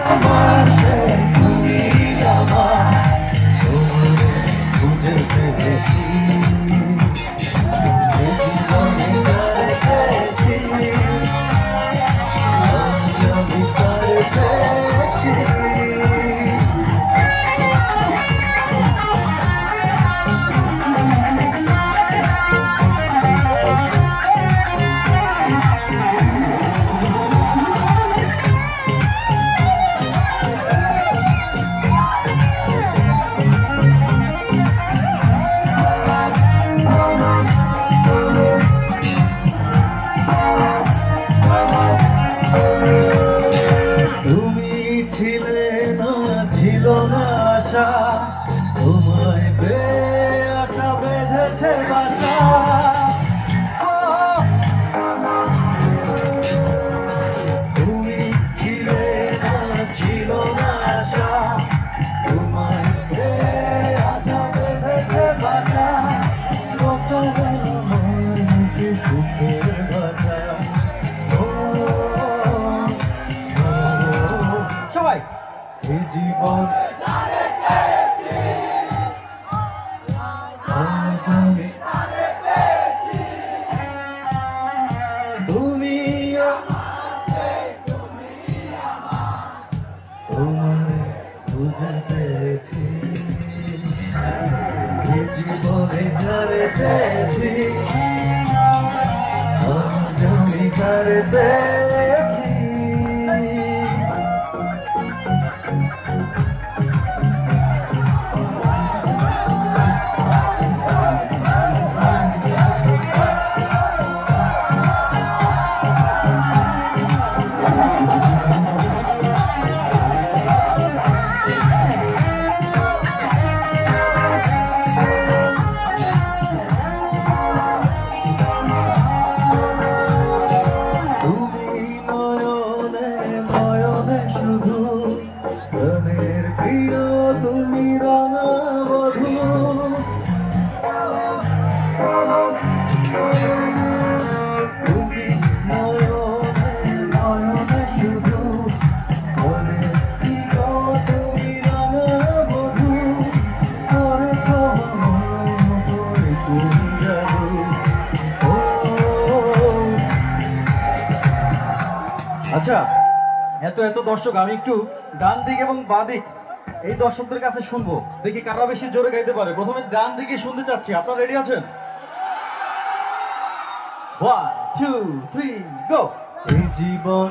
আমার তুমি আমার তোমারে খুঁজে পেয়েছি জীবনে তারে পেয়েছি আমি তারে পেয়েছি ছিল না আশা তোমায় পেয়ে আশা বেঁধেছে বাসা তুমি ছিলে না ছিল না আশা তোমায় পেয়ে আশা বেঁধেছে বাসা কত মুখে সুখের ভাষা সবাই এই জীবন তুমি তোমায় বুঝে পেয়েছি এই জীবনে যারে পেয়েছি আমি যারে পেয়েছি তুমি রাঙা বধূ তুমি নয়নে নয়নে শুধু মনে প্রিয় তুমি রাঙা বধূ করে তুমি জাদু আচ্ছা এত এত দর্শক আমি একটু ডান দিক এবং বাঁ দিক এই দর্শকদের কাছে শুনবো দেখি কারা বেশি জোরে গাইতে পারে প্রথমে ডান দিকে শুনতে চাচ্ছি আপনারা রেডি আছেন 1 2 3 গো এই জীবন